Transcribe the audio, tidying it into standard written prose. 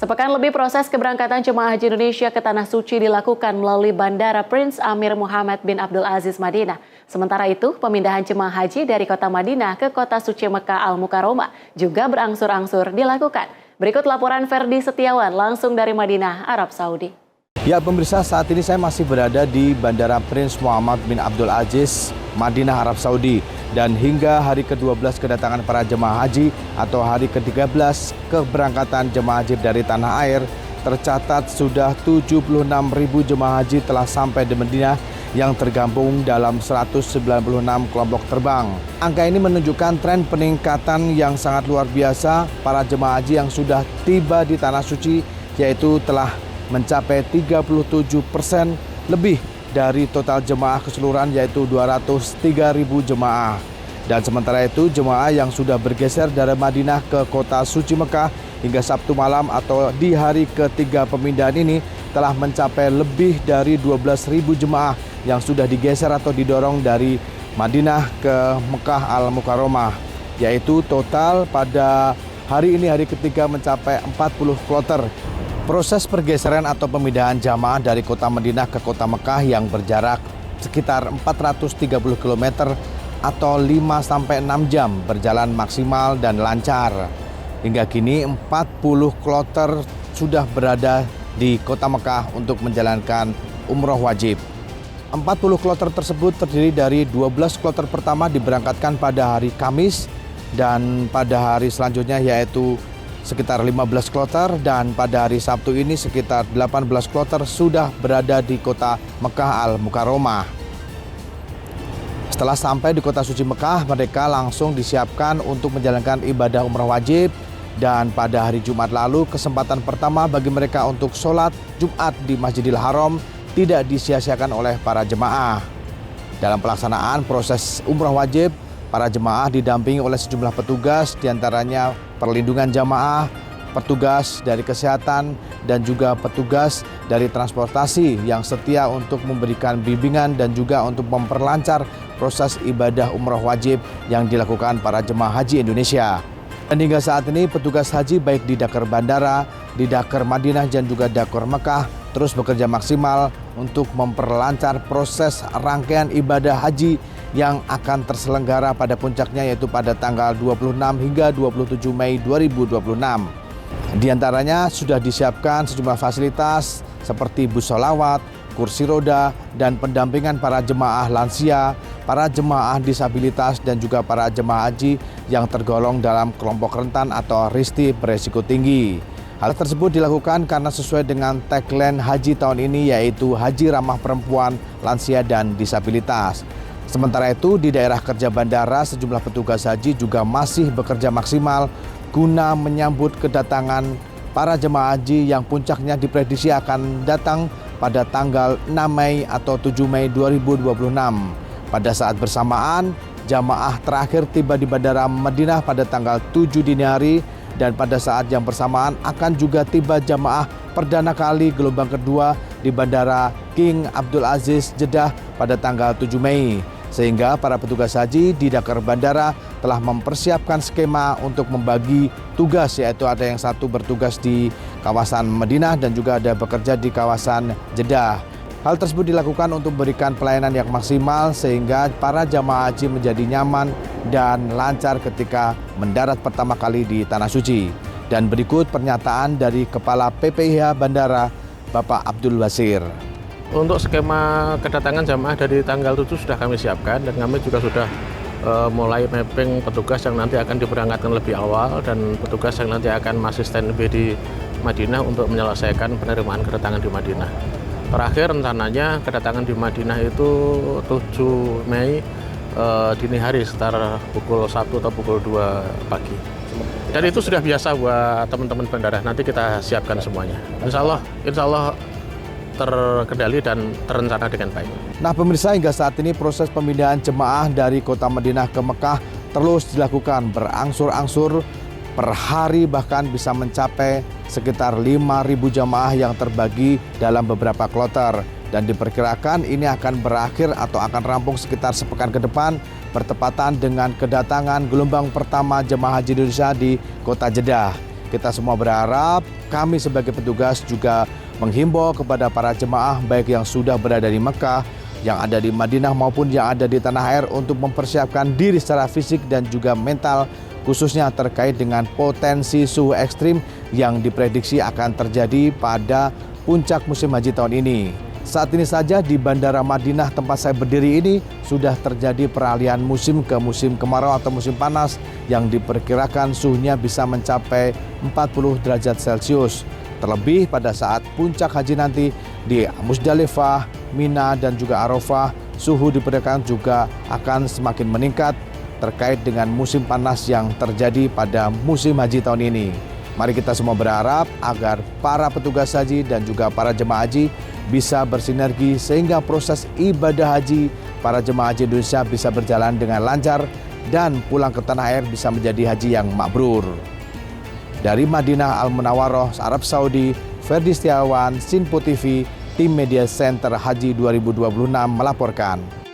Sepekan lebih proses keberangkatan jemaah haji Indonesia ke Tanah Suci dilakukan melalui Bandara Prince Amir Muhammad bin Abdul Aziz Madinah. Sementara itu, pemindahan jemaah haji dari kota Madinah ke kota suci Mekah Al-Mukarramah juga berangsur-angsur dilakukan. Berikut laporan Ferdi Setiawan langsung dari Madinah, Arab Saudi. Ya pemirsa, saat ini saya masih berada di Bandara Prince Muhammad bin Abdul Aziz, Madinah, Arab Saudi. Dan hingga hari ke-12 kedatangan para jemaah haji atau hari ke-13 keberangkatan jemaah haji dari tanah air, tercatat sudah 76.000 jemaah haji telah sampai di Madinah yang tergabung dalam 196 kelompok terbang. Angka ini menunjukkan tren peningkatan yang sangat luar biasa para jemaah haji yang sudah tiba di Tanah Suci, yaitu telah mencapai 37% lebih dari total jemaah keseluruhan, yaitu 203.000 jemaah. Dan sementara itu jemaah yang sudah bergeser dari Madinah ke kota suci Mekah hingga Sabtu malam atau di hari ketiga pemindahan ini telah mencapai lebih dari 12.000 jemaah yang sudah digeser atau didorong dari Madinah ke Mekah Al-Mukarramah, yaitu total pada hari ini hari ketiga mencapai 40 kloter. Proses pergeseran atau pemindahan jamaah dari kota Madinah ke kota Mekah yang berjarak sekitar 430 km atau 5-6 jam berjalan maksimal dan lancar. Hingga kini 40 kloter sudah berada di kota Mekah untuk menjalankan umroh wajib. 40 kloter tersebut terdiri dari 12 kloter pertama diberangkatkan pada hari Kamis dan pada hari selanjutnya yaitu sekitar 15 kloter, dan pada hari Sabtu ini sekitar 18 kloter sudah berada di kota Mekah Al-Mukarramah. Setelah sampai di kota suci Mekah, mereka langsung disiapkan untuk menjalankan ibadah umrah wajib, dan pada hari Jumat lalu kesempatan pertama bagi mereka untuk sholat Jumat di Masjidil Haram tidak disia-siakan oleh para jemaah. Dalam pelaksanaan proses umrah wajib, para jemaah didampingi oleh sejumlah petugas, diantaranya perlindungan jamaah, petugas dari kesehatan, dan juga petugas dari transportasi yang setia untuk memberikan bimbingan dan juga untuk memperlancar proses ibadah umrah wajib yang dilakukan para jemaah haji Indonesia. Dan hingga saat ini petugas haji baik di Dakar Bandara, di Dakar Madinah dan juga Dakar Mekah terus bekerja maksimal untuk memperlancar proses rangkaian ibadah haji yang akan terselenggara pada puncaknya yaitu pada tanggal 26 hingga 27 Mei 2026. Di antaranya sudah disiapkan sejumlah fasilitas seperti bus sholawat, kursi roda, dan pendampingan para jemaah lansia, para jemaah disabilitas, dan juga para jemaah haji yang tergolong dalam kelompok rentan atau risti beresiko tinggi. Hal tersebut dilakukan karena sesuai dengan tagline haji tahun ini yaitu Haji Ramah Perempuan, Lansia, dan Disabilitas. Sementara itu di daerah kerja bandara sejumlah petugas haji juga masih bekerja maksimal guna menyambut kedatangan para jemaah haji yang puncaknya diprediksi akan datang pada tanggal 6 Mei atau 7 Mei 2026. Pada saat bersamaan, jamaah terakhir tiba di Bandara Madinah pada tanggal 7 dini hari, dan pada saat yang bersamaan akan juga tiba jamaah perdana kali gelombang kedua di Bandara King Abdul Aziz Jeddah pada tanggal 7 Mei. Sehingga para petugas haji di Dakar Bandara telah mempersiapkan skema untuk membagi tugas, yaitu ada yang satu bertugas di kawasan Madinah dan juga ada bekerja di kawasan Jeddah. Hal tersebut dilakukan untuk memberikan pelayanan yang maksimal sehingga para jamaah haji menjadi nyaman dan lancar ketika mendarat pertama kali di Tanah Suci. Dan berikut pernyataan dari Kepala PPIH Bandara, Bapak Abdul Basir. Untuk skema kedatangan jamaah dari tanggal 7 sudah kami siapkan, dan kami juga sudah mulai mapping petugas yang nanti akan diberangkatkan lebih awal dan petugas yang nanti akan masih standby di Madinah untuk menyelesaikan penerimaan kedatangan di Madinah. Terakhir rencananya kedatangan di Madinah itu 7 Mei dini hari sekitar pukul 1 atau pukul 2 pagi. Dan itu sudah biasa buat teman-teman bandara, nanti kita siapkan semuanya. Insya Allah terkendali dan terencana dengan baik. Nah pemirsa, hingga saat ini proses pemindahan jemaah dari kota Madinah ke Mekah terus dilakukan berangsur-angsur per hari, bahkan bisa mencapai sekitar 5.000 jemaah yang terbagi dalam beberapa kloter. Dan diperkirakan ini akan berakhir atau akan rampung sekitar sepekan ke depan bertepatan dengan kedatangan gelombang pertama jemaah haji Indonesia di kota Jeddah. Kita semua berharap, kami sebagai petugas juga menghimbau kepada para jemaah baik yang sudah berada di Mekah, yang ada di Madinah maupun yang ada di tanah air untuk mempersiapkan diri secara fisik dan juga mental, khususnya terkait dengan potensi suhu ekstrim yang diprediksi akan terjadi pada puncak musim haji tahun ini. Saat ini saja di Bandara Madinah tempat saya berdiri ini sudah terjadi peralihan musim ke musim kemarau atau musim panas yang diperkirakan suhunya bisa mencapai 40 derajat Celcius. Terlebih pada saat puncak haji nanti di Musdalifah, Mina dan juga Arafah, suhu diperkirakan juga akan semakin meningkat terkait dengan musim panas yang terjadi pada musim haji tahun ini. Mari kita semua berharap agar para petugas haji dan juga para jemaah haji bisa bersinergi sehingga proses ibadah haji para jemaah haji Indonesia bisa berjalan dengan lancar dan pulang ke tanah air bisa menjadi haji yang mabrur. Dari Madinah Al-Munawwaroh, Arab Saudi, Ferdi Setiawan, Sinpo TV, Tim Media Center Haji 2026 melaporkan.